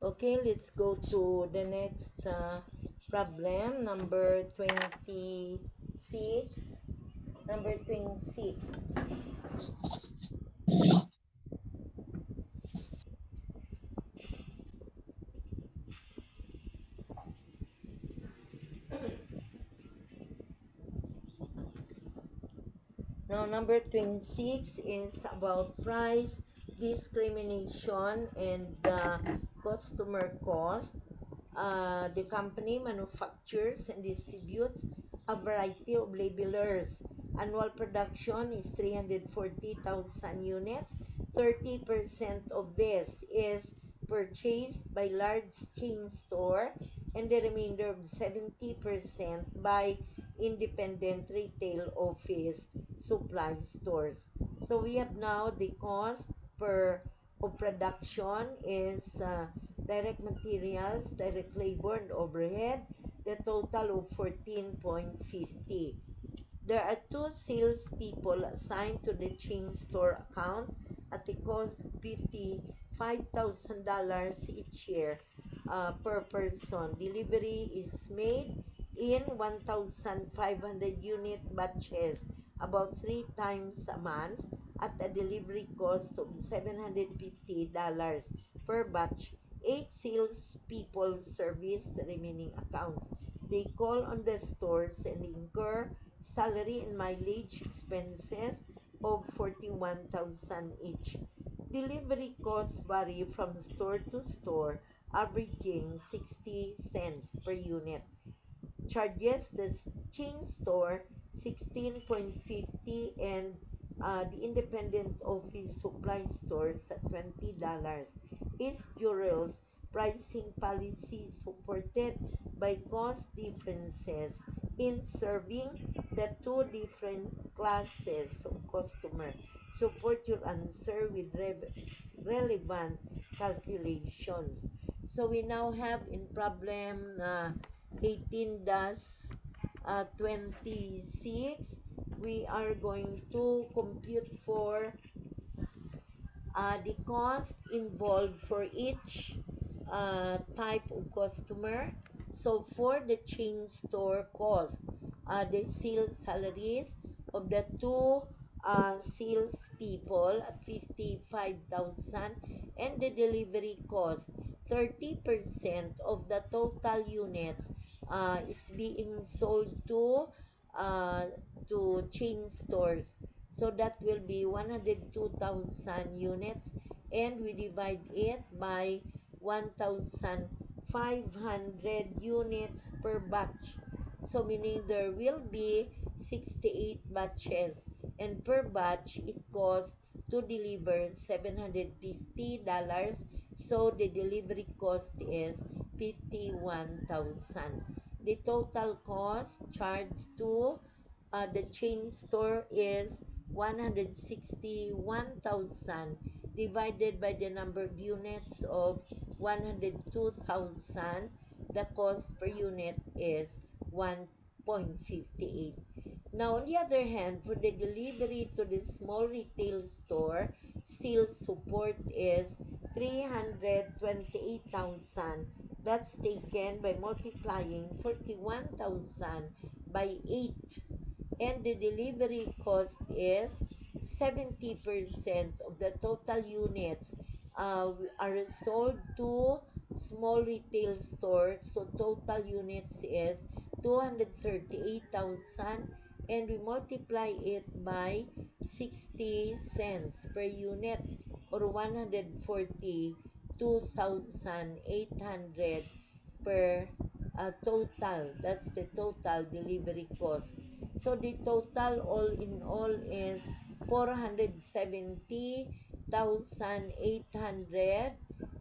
Okay, let's go to the next problem, number 26. Number 26. Now, number 26 is about price discrimination and customer cost. The company manufactures and distributes a variety of labelers. Annual production is 340,000 units. 30% of this is purchased by large chain store, and the remainder of 70% by independent retail office supply stores. So we have now the cost per of production is direct materials, direct labor, and overhead, the total of 14.50. There are two salespeople assigned to the chain store account at the cost of $55,000 each year per person. Delivery is made in 1,500 unit batches, about 3 times a month, at a delivery cost of $750 per batch. 8 salespeople service the remaining accounts. They call on the stores and incur salary and mileage expenses of 41,000 each. Delivery costs vary from store to store, averaging 60 cents per unit. Charges the chain store 16.50 and the independent office supply stores at $20. Is Jurel's pricing policy supported by cost differences in serving the two different classes of customer? Support your answer with relevant calculations. So we now have in problem 18-26, we are going to compute for the cost involved for each type of customer. So for the chain store cost, the sales salaries of the two sales people at 55,000, and the delivery cost 30% of the total units is being sold uh, to chain stores. So that will be 102,000 units, and we divide it by 1,500 units per batch. So meaning there will be 68 batches, and per batch it costs to deliver $750. So the delivery cost is 51,000. The total cost charged to the chain store is 161,000 divided by the number of units of 102,000. The cost per unit is 1.58. Now, on the other hand, for the delivery to the small retail store, sales support is 328,000. That's taken by multiplying 41,000 by 8, and the delivery cost is 70% of the total units are sold to small retail stores. So total units is 238,000, and we multiply it by 60 cents per unit, or 142,800 per total. That's the total delivery cost. So the total all in all is 470,800,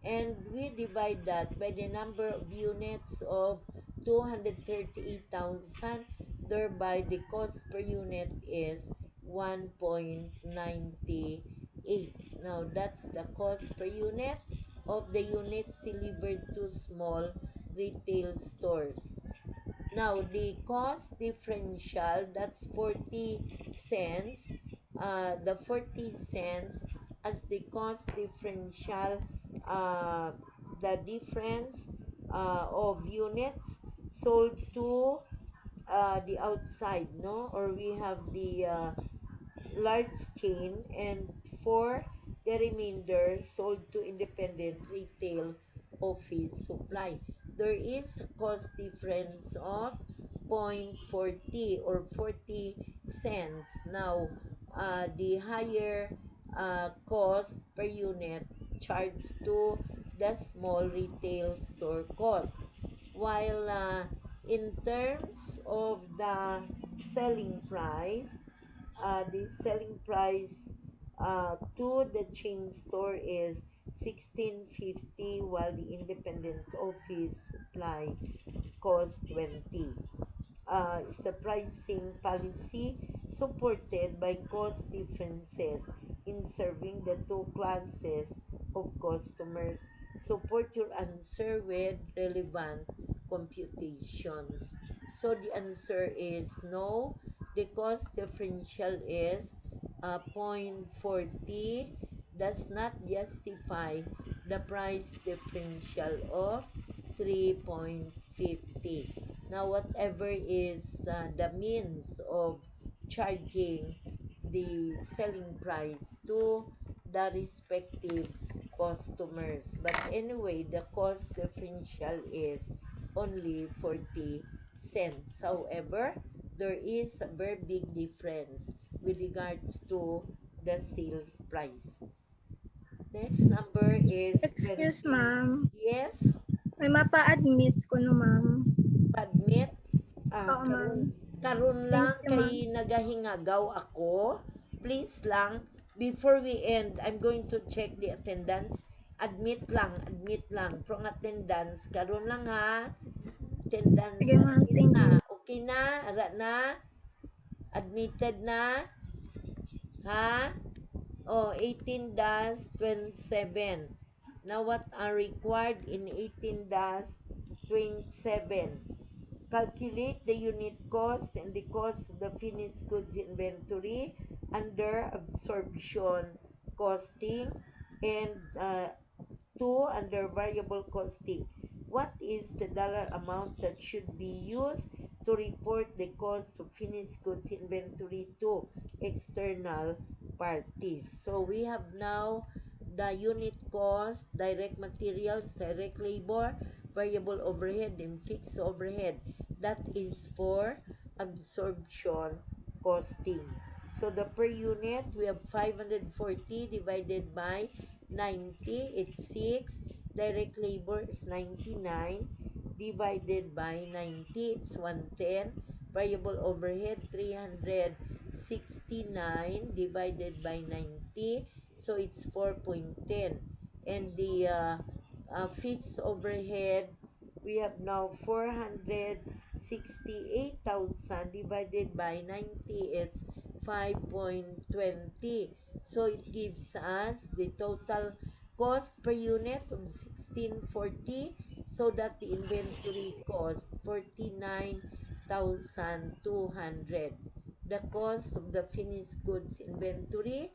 and we divide that by the number of units of 238,000, thereby the cost per unit is 1.98. Now that's the cost per unit of the units delivered to small retail stores. Now, the cost differential, that's 40 cents. The 40 cents as the cost differential uh, the difference of units sold to the outside, no? Or we have the large chain, and for the remainder sold to independent retail office supply. There is a cost difference of 0.40 or 40 cents. Now, the higher cost per unit charged to the small retail store cost. While in terms of the selling price to the chain store is 16.50, while the independent office supply costs 20. Is the pricing policy supported by cost differences in serving the two classes of customers? Support your answer with relevant computations. So the answer is no. The cost differential is 0.40 does not justify the price differential of 3.50. Now, whatever is the means of charging the selling price to the respective customers. But anyway, the cost differential is only 40 cents. However, there is a very big difference with regards to the sales price. Next number is Excuse, 20. ma'am. Yes, May mapa-admit ko no, ma'am. admit. Oo, ma'am. Karon Thank lang you, kay ma'am. nagahingagaw ako. Please lang, before we end, I'm going to check the attendance. Admit lang. From attendance, karon lang ha. Attendance, Sige, ma'am. admit Thank na. you. Okay na? Ara na? Admitted na? Ha? Oh, 18-27. Now, what are required in 18-27? Calculate the unit cost and the cost of the finished goods inventory under absorption costing, and 2 under variable costing. What is the dollar amount that should be used to report the cost of finished goods inventory to external parties? So we have now the unit cost, direct materials, direct labor, variable overhead, and fixed overhead. That is for absorption costing. So the per unit, we have 540 divided by 90, it's 6. Direct labor is 99 divided by 90, it's 110. Variable overhead 369 divided by 90, so it's 4.10. And the fixed overhead, we have now 468,000 divided by 90, it's 5.20. So it gives us the total cost per unit of 1640, so that the inventory cost 49,200. The cost of the finished goods inventory,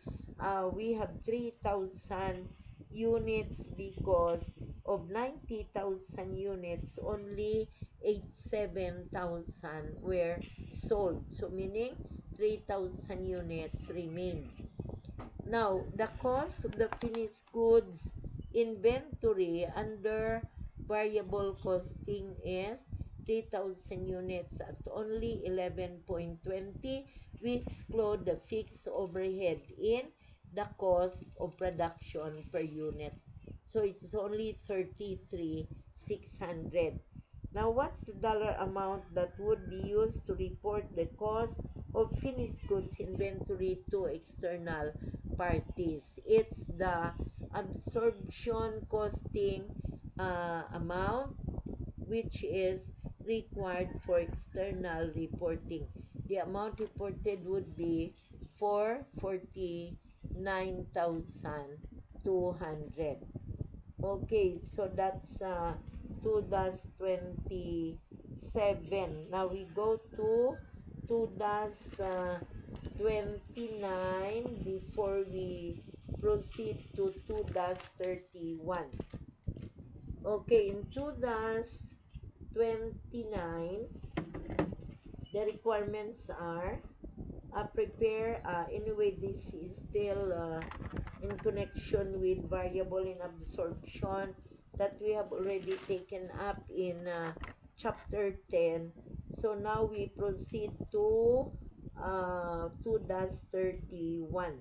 we have 3,000 units because of 90,000 units, only 87,000 were sold. So meaning 3,000 units remained. Now, the cost of the finished goods inventory under variable costing is 3,000 units at only 11.20. We exclude the fixed overhead in the cost of production per unit. So it's only 33,600. Now, what's the dollar amount that would be used to report the cost of finished goods inventory to external parties? It's the absorption costing amount, which is required for external reporting. The amount reported would be 449,200. Okay, so that's 2-27. Now we go to 2-29 before we proceed to 2-31. Okay, in 2029, the requirements are prepare, anyway, this is still in connection with variable in absorption that we have already taken up in chapter 10. So now we proceed to 2-31.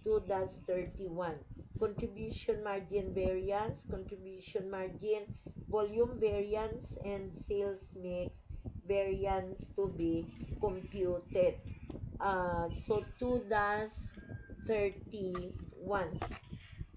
2-31. Contribution margin variance, contribution margin, volume variance, and sales mix variance to be computed. So 2-31.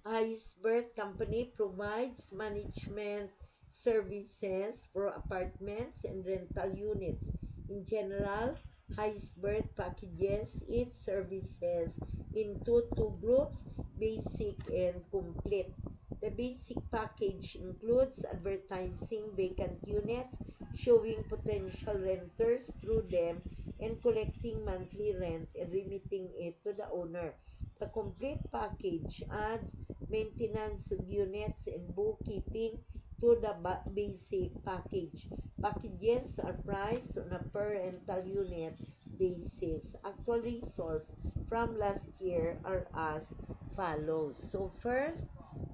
Iceberg Company provides management services for apartments and rental units. In general, Iceberg packages its services into two groups, basic and complete. The basic package includes advertising vacant units, showing potential renters through them, and collecting monthly rent and remitting it to the owner. The complete package adds maintenance of units and bookkeeping to the basic package. Packages are priced on a per rental unit basis. Actual results from last year are as follows. So first,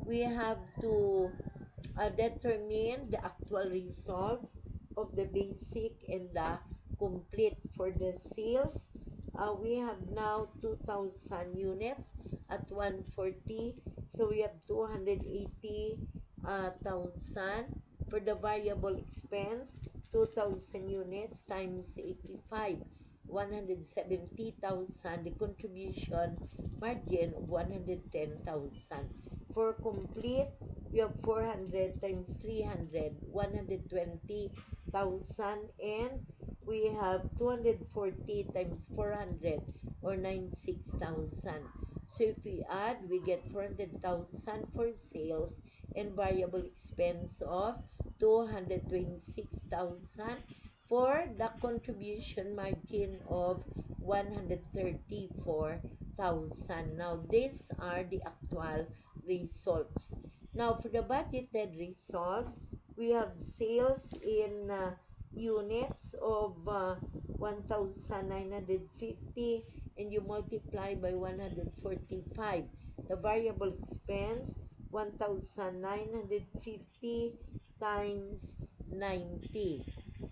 we have to determine the actual results of the basic and the complete. For the sales, we have now 2,000 units at 140, so we have 280,000. For the variable expense, 2,000 units times 85, 170,000. The contribution margin of 110,000. For complete, we have 400 times 300, 120,000, and we have 240 times 400, or 96,000. So if we add, we get 400,000 for sales and variable expense of 226,000 for the contribution margin of 134,000. Now these are the actual results. Now for the budgeted results, we have sales in units of 1,950, and you multiply by 145. The variable expense, 1,950 times 90.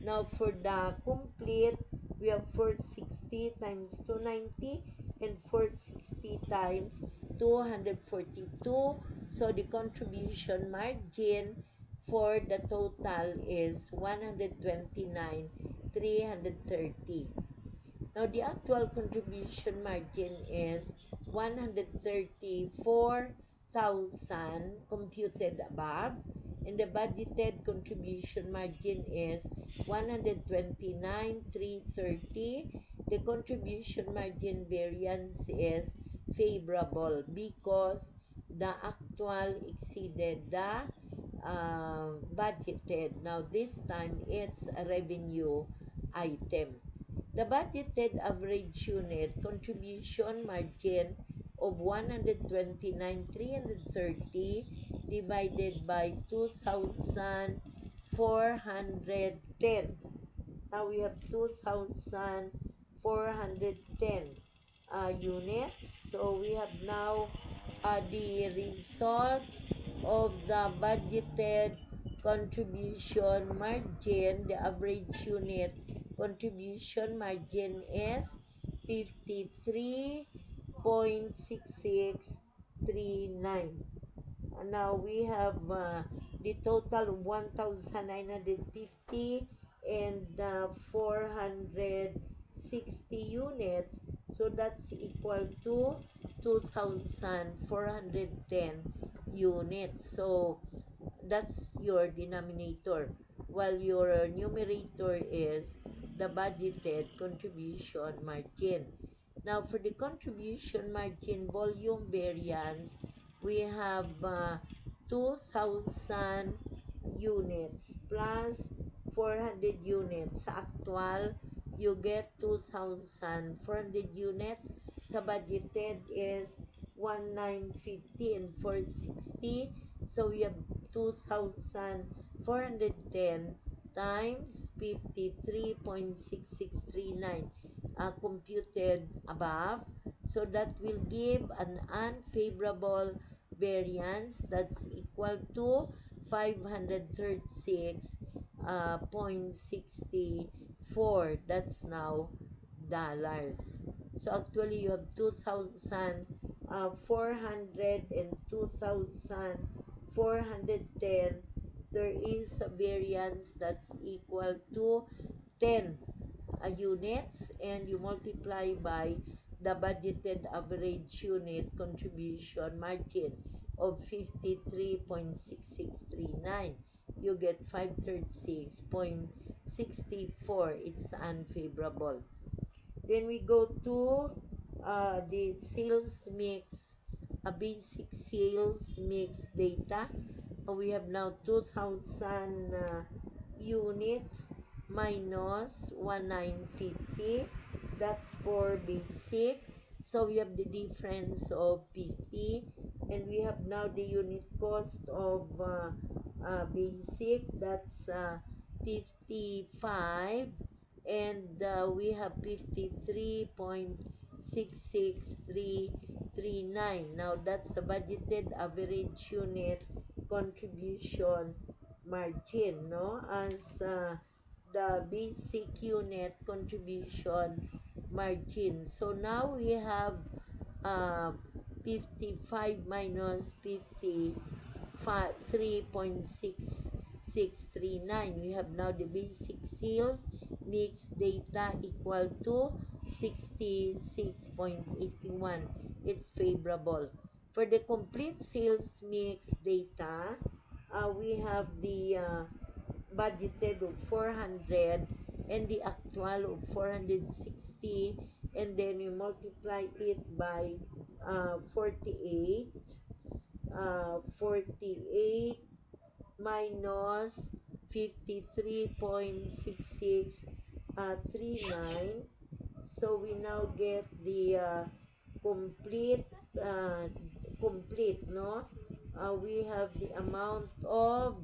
Now for the complete, we have 460 times 290 and 460 times 242. So the contribution margin for the total is 129,330. Now the actual contribution margin is 134,000 computed above, and the budgeted contribution margin is 129,330. The contribution margin variance is favorable because the actual exceeded the budgeted. Now this time it's a revenue item. The budgeted average unit contribution margin of 129,330 divided by 2,410. Now we have 2,410 units. So we have now the result of the budgeted contribution margin. The average unit contribution margin is 53.6639. Now we have the total 1,950 and 460 units. So that's equal to 2,410 units. So that's your denominator, while your numerator is the budgeted contribution margin. Now for the contribution margin volume variance, we have 2,000 units plus 400 units. Sa actual, you get 2,400 units. Sa budgeted is 1950 and 460. So we have 2,410 times 53.6639 computed above. So that will give an unfavorable variance that's equal to 536.64. That's now dollars. So actually you have 2,400 and 2,410. There is a variance that's equal to 10 units, and you multiply by the budgeted average unit contribution margin of 53.6639. You get 536.64. It's unfavorable. Then we go to the sales mix, a basic sales mix data. We have now 2,000 units minus 1950. That's for basic. So we have the difference of 50, and we have now the unit cost of basic. That's 55, and we have 53.66339. Now that's the budgeted average unit contribution margin, no, as the basic unit contribution margin. So now we have uh, 55 minus 53.6639. We have now the basic sales mix data equal to 66.81. It's favorable. For the complete sales mix data, we have the budgeted of 400 and the actual of 460, and then you multiply it by 48. 48 minus 53.6639. So we now get the complete, no? We have the amount of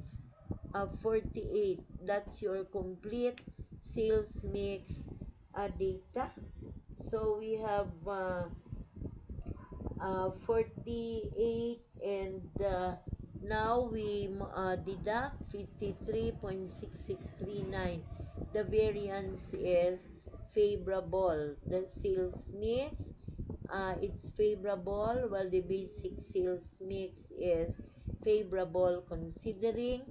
48. That's your complete sales mix data. So we have 48, and now we deduct 53.6639. The variance is favorable. The sales mix, it's favorable, while the basic sales mix is favorable, considering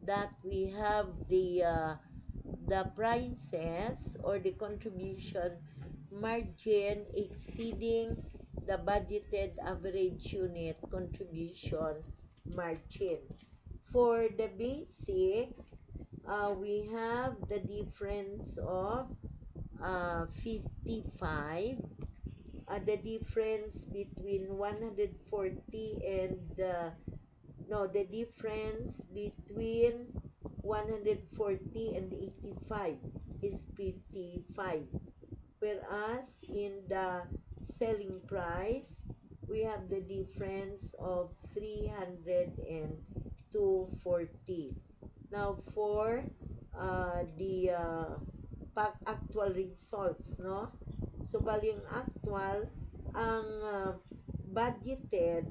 that we have the prices or the contribution margin exceeding the budgeted average unit contribution margin. For the basic, we have the difference of 55. The difference between 140 and no, the difference between 140 and 85 is 55. Whereas in the selling price, we have the difference of 300 and 240. Now for the actual results, no? So bali yung actual, ang budgeted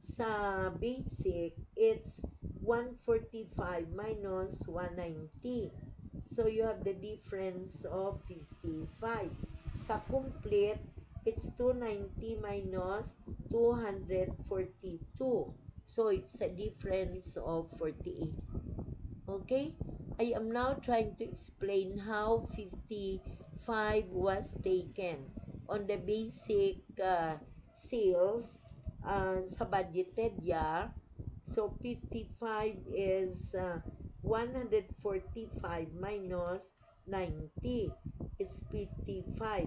sa basic, it's 145 minus 190. So you have the difference of 55. Sa complete, it's 290 minus 242. So it's a difference of 48. Okay? I am now trying to explain how 55 was taken on the basic sales sa budgeted year. So 55 is 145 minus 90 is 55.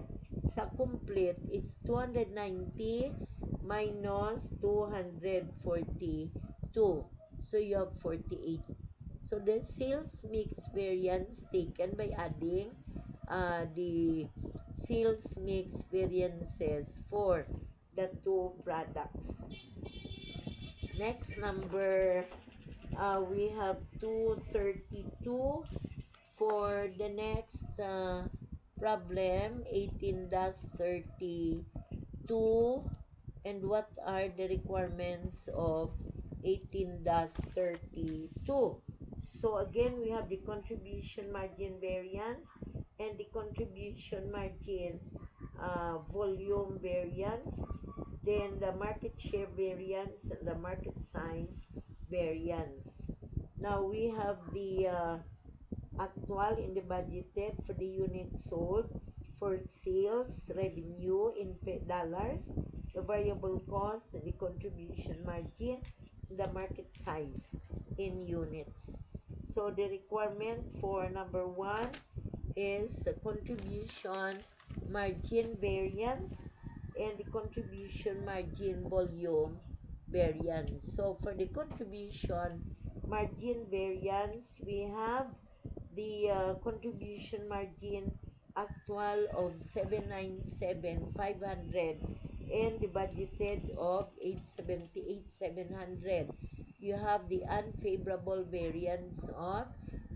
Sa complete, it's 290 minus 242. So you have 48. So the sales mix variance taken by adding the sales mix variances for the two products. Next number, we have 232. For the next problem, 18-32, and what are the requirements of 18-32? So again, we have the contribution margin variance and the contribution margin volume variance, then the market share variance and the market size variance. Now we have the actual in the budgeted for the units sold, for sales revenue in dollars, the variable cost, the contribution margin, the market size in units. So the requirement for number one is the contribution margin variance and the contribution margin volume variance. So for the contribution margin variance, we have the contribution margin actual of 797,500 and the budgeted of 878,700. You have the unfavorable variance of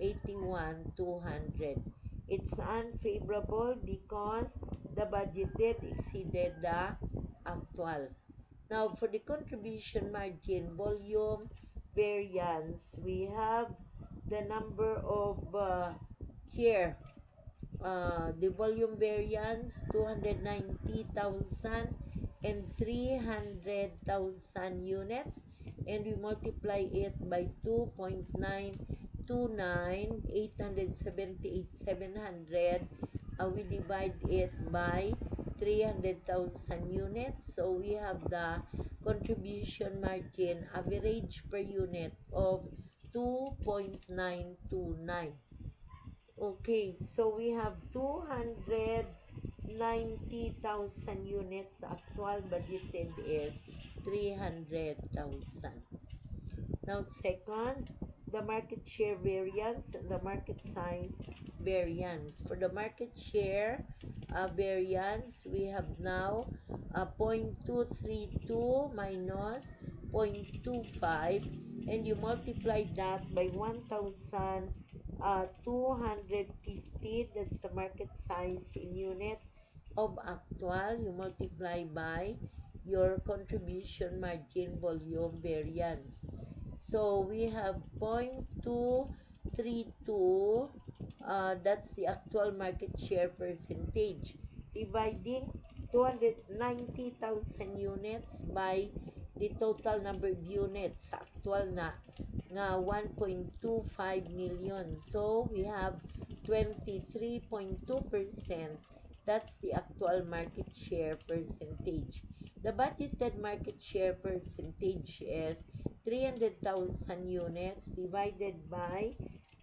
81,200. It's unfavorable because the budgeted exceeded the actual. Now, for the contribution margin volume variance, we have the number of here, the volume variance 290,000 and 300,000 units, and we multiply it by 2.929, 878,700. We divide it by 300,000 units, so we have the contribution margin average per unit of 2.929. Okay, so we have 290,000 units. The actual budgeted is 300,000. Now, second, the market share variance and the market size variance. For the market share variance, we have now 0.232 minus 0.25, and you multiply that by 1,250. That's the market size in units of actual. You multiply by your contribution margin volume variance. So we have 0.232, that's the actual market share percentage, dividing 290,000 units by the total number of units actual na nga 1.25 million. So we have 23.2%. That's the actual market share percentage. The budgeted market share percentage is 300,000 units divided by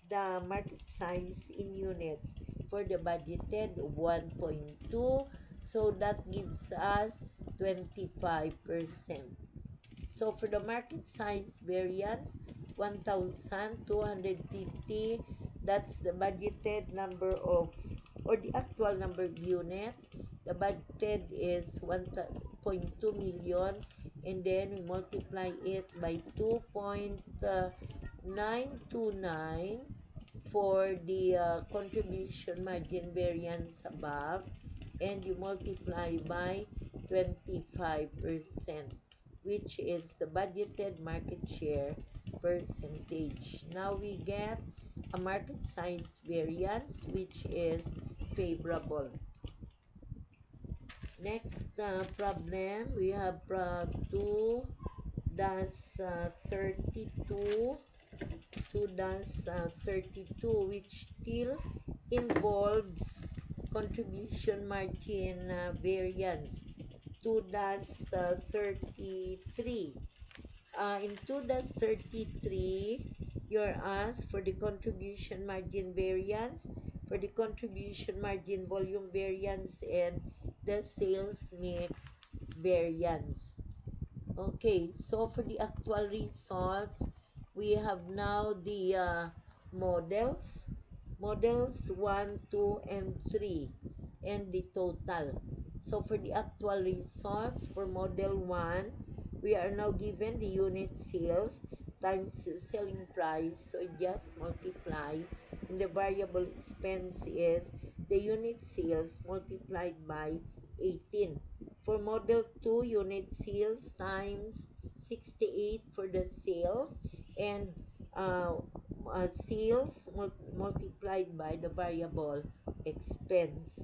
the market size in units for the budgeted 1.2. So that gives us 25%. So for the market size variance, 1,250, that's the budgeted number of, or the actual number of units. The budgeted is 1.2 million, and then we multiply it by 2.929 for the contribution margin variance above, and you multiply by 25%, which is the budgeted market share percentage. Now we get a market size variance which is favorable. Next problem, we have 2-32, 2-32, which still involves contribution margin variance. 2-33. In 2-33, you're asked for the contribution margin variance, for the contribution margin volume variance, and the sales mix variance. Okay, so for the actual results, we have now the models 1, 2, and 3, and the total. So for the actual results for model 1, we are now given the unit sales times selling price. So it just multiply, and the variable expense is the unit sales multiplied by 18. For model 2, unit sales times 68 for the sales, and sales multiplied by the variable expense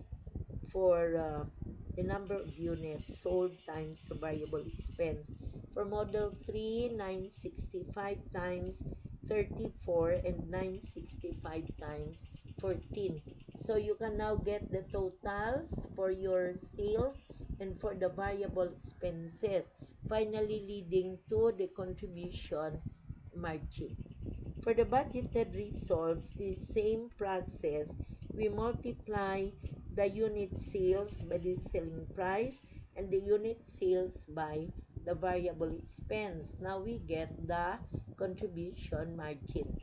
for the number of units sold times the variable expense. For model 3, 965 times 34 and 965 times 14. So you can now get the totals for your sales and for the variable expenses, finally leading to the contribution margin. For the budgeted results, the same process. We multiply the unit sales by the selling price and the unit sales by the variable expense. Now we get the contribution margin.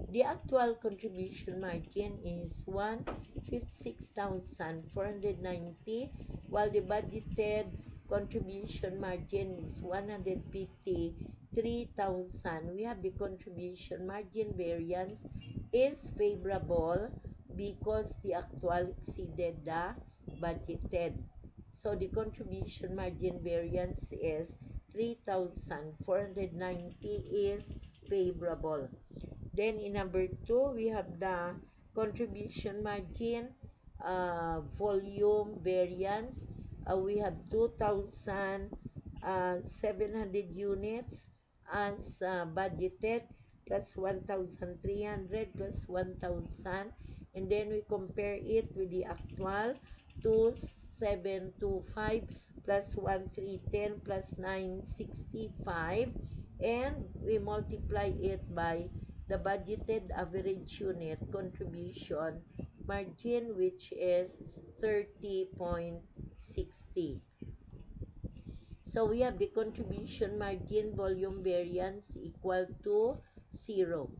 The actual contribution margin is 156,490, while the budgeted contribution margin is 153,000. We have the contribution margin variance is favorable because the actual exceeded the budgeted. So the contribution margin variance is 3,490 is favorable. Then in number 2, we have the contribution margin volume variance. We have 2,700 units as budgeted, plus 1,300 plus 1,000, and then we compare it with the actual 2,725 plus 1,310 plus 965, and we multiply it by the budgeted average unit contribution margin, which is 30.60. So we have the contribution margin volume variance equal to 0.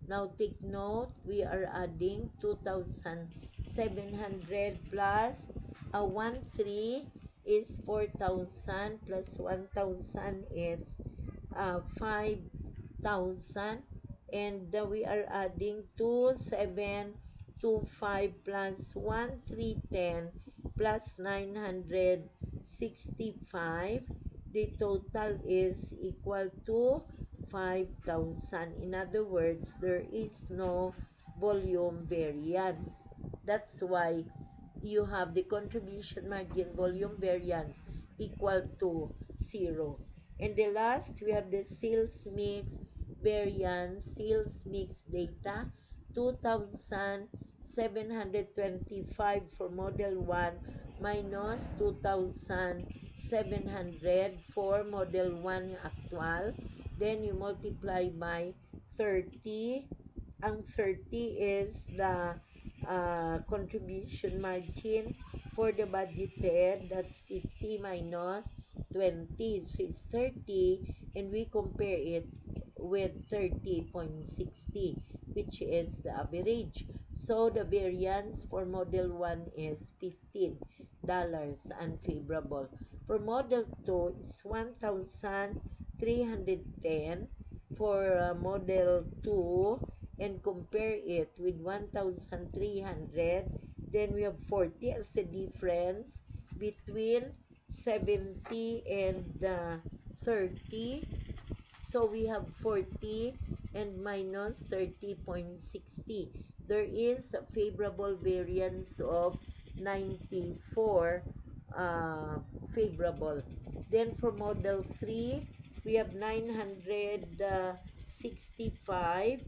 Now take note, we are adding 2,700 plus 1,3 is 4,000 plus 1,000 is 5,000, and we are adding 2,725 plus 1,310 plus 965. The total is equal to 5,000. In other words, there is no volume variance. That's why you have the contribution margin volume variance equal to 0. And the last, we have the sales mix variance, sales mix data, 2,725 for model 1 minus 2,700 for model 1 actual. Then you multiply by 30. Ang 30 is the contribution margin for the budgeted. That's 50 minus 20. So it's 30, and we compare it with 30.60, which is the average. So the variance for model 1 is $15 unfavorable. For model 2, it's 1,310 for model 2, and compare it with 1,300. Then we have 40 as the difference between 70 and 30. So we have 40 and minus 30.60. There is a favorable variance of 94 favorable. Then for model 3, we have 965.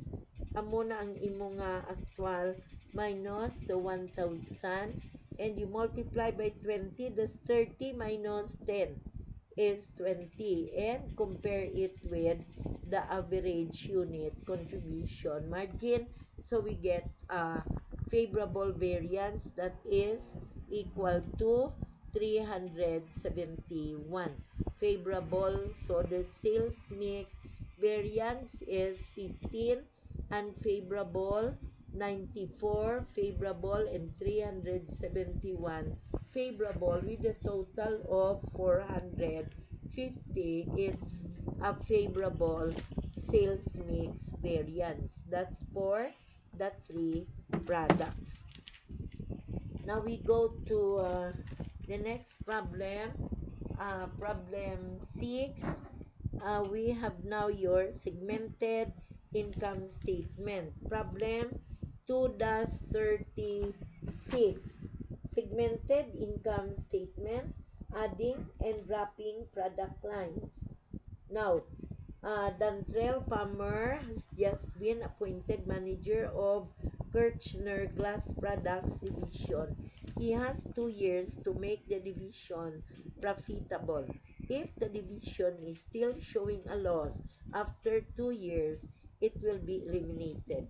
Amo na ang imo nga actual minus the 1,000, and you multiply by 20. That's 30 minus 10 is 20, and compare it with the average unit contribution margin. So we get a favorable variance that is equal to 371. Favorable, so the sales mix variance is 15, unfavorable 94, favorable, and 371 favorable with a total of 450. It's a favorable sales mix variance. That's for the three products. Now we go to the next problem, problem 6. We have now your segmented income statement. Problem 2-36. Segmented income statements, adding and dropping product lines. Now, Dantrell Palmer has just been appointed manager of Kirchner Glass Products Division. He has 2 years to make the division profitable. If the division is still showing a loss after 2 years, it will be eliminated,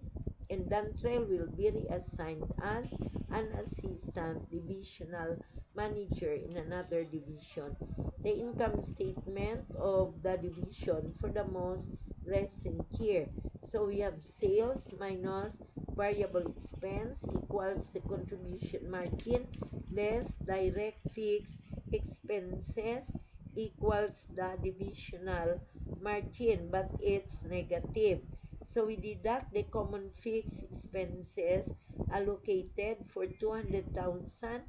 and Dantrell will be reassigned as an assistant divisional manager in another division. The income statement of the division for the most recent year. So we have sales minus variable expense equals the contribution margin less direct fixed expenses equals the divisional margin, but it's negative. So we deduct the common fixed expenses allocated for 200,000.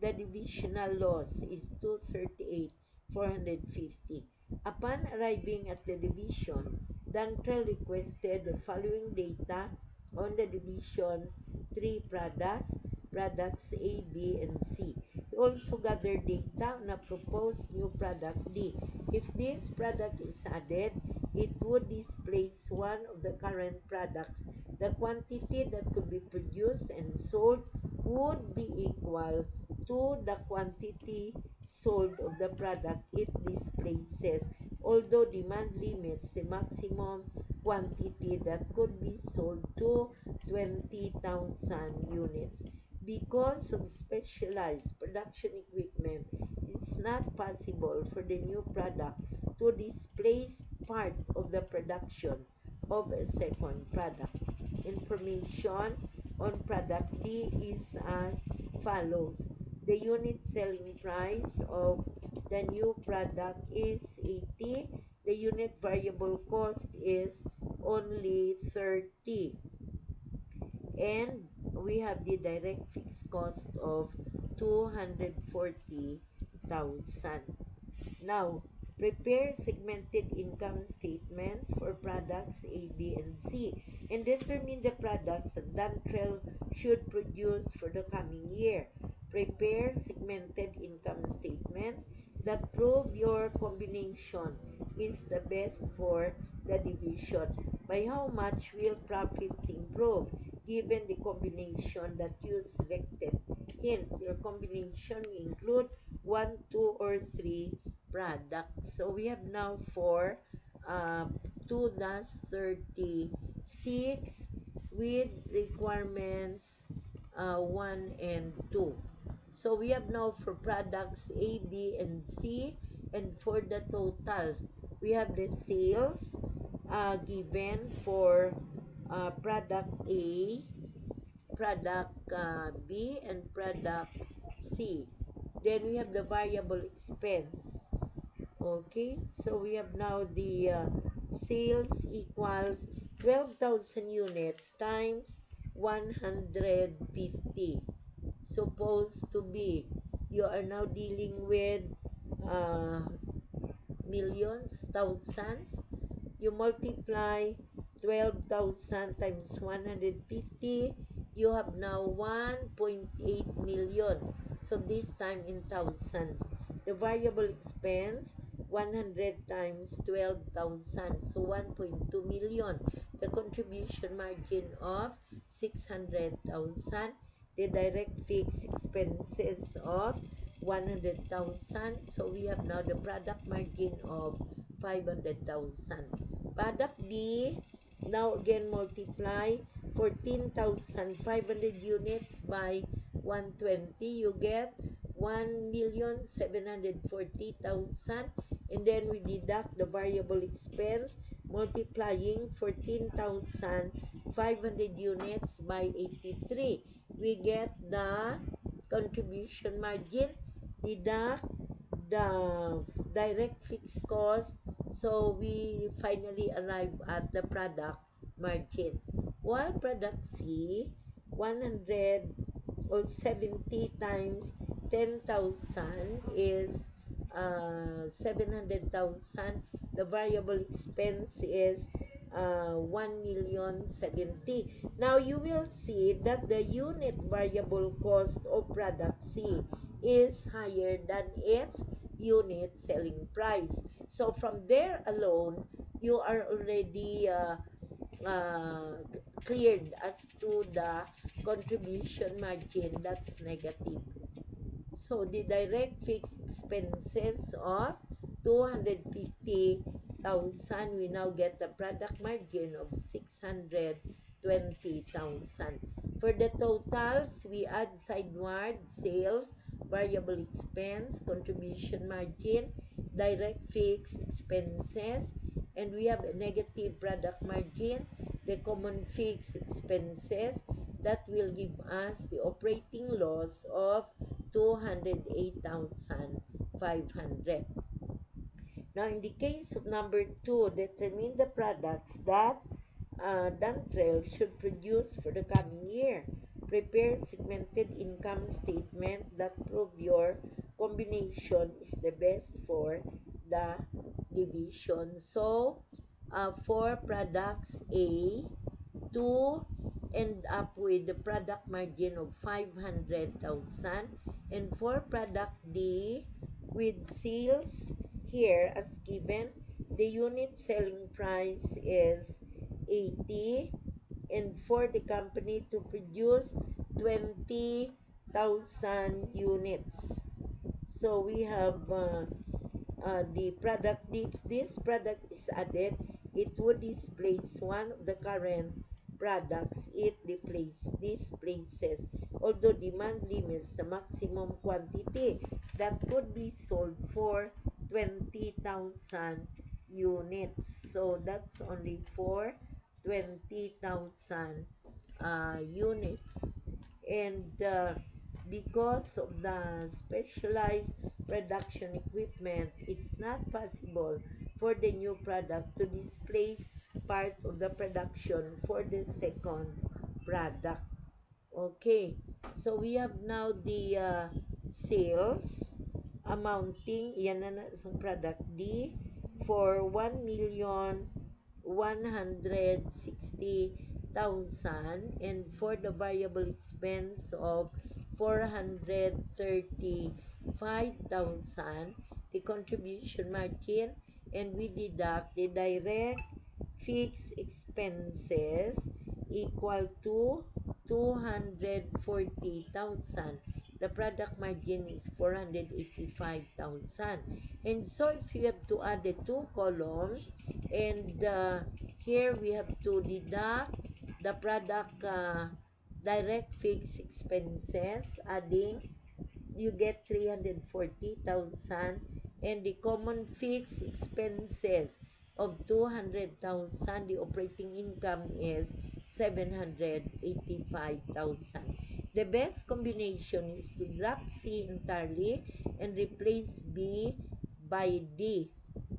The divisional loss is 238,450. Upon arriving at the division, Dantrell requested the following data on the division's three products, products A, B, and C. He also gathered data on a proposed new product D. If this product is added, it would displace one of the current products. The quantity that could be produced and sold would be equal to the quantity sold of the product it displaces, although demand limits the maximum quantity that could be sold to 20,000 units. Because of specialized production equipment, it's not possible for the new product to displace part of the production of a second product. Information on product D is as follows. The unit selling price of the new product is 80. The unit variable cost is only 30. And we have the direct fixed cost of 240,000. Now, prepare segmented income statements for products A, B, and C, and determine the products that Dantrell should produce for the coming year. Prepare segmented income statements that prove your combination is the best for the division. By how much will profits improve given the combination that you selected? Hint, your combination will include 1, 2, or 3 products. So we have now for 2-36 with requirements 1 and 2. So we have now for products A, B, and C, and for the total, we have the sales given for product A, product B, and product C. Then we have the variable expense. Okay, so we have now the sales equals 12,000 units times 150. Supposed to be, you are now dealing with uh, millions, thousands. You multiply 12,000 times 150, you have now 1.8 million. So this time in thousands. The variable expense, 100 times 12,000, so 1.2 million. The contribution margin of 600,000. The direct fixed expenses of 100,000. So we have now the product margin of 500,000. Product B, now again multiply 14,500 units by 120. You get 1,740,000, and then we deduct the variable expense multiplying 14,500 units by 83. We get the contribution margin deduct the direct fixed cost, so we finally arrive at the product margin. While product C, 100 or 70 times 10,000 is 700,000. The variable expense is 1,070,000. Now you will see that the unit variable cost of product C is higher than its unit selling price. So from there alone, you are already uh, cleared as to the contribution margin that's negative. So the direct fixed expenses of 250,000, we now get the product margin of 620,000. For the totals, we add sideward sales, variable expense, contribution margin, direct fixed expenses, and we have a negative product margin, the common fixed expenses, that will give us the operating loss of 208,500. Now, in the case of number 2, determine the products that Dantrell should produce for the coming year. Prepare segmented income statement that prove your combination is the best for the division. So, for products A, to end up with the product margin of 500,000, and for product D, with sales here as given, the unit selling price is 80, and for the company to produce 20,000 units. So we have the product, if this product is added, it would displace one of the current products. It displaces, although demand limits the maximum quantity that could be sold for 20,000 units. So that's only for 20,000 units. And because of the specialized production equipment, it's not possible for the new product to displace part of the production for the second product. Okay, so we have now the sales amounting, yan na sa product D, for 1,160,000, and for the variable expense of 435,000, the contribution margin, and we deduct the direct fixed expenses equal to 240,000. The product margin is 485,000. And so if you have to add the two columns, and here we have to deduct the product direct fixed expenses, adding, you get 340,000, and the common fixed expenses of 200,000, the operating income is 785,000. The best combination is to drop C entirely and replace B by D.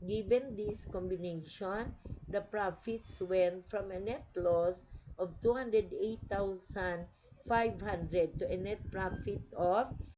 Given this combination, the profits went from a net loss of 208,500 to a net profit of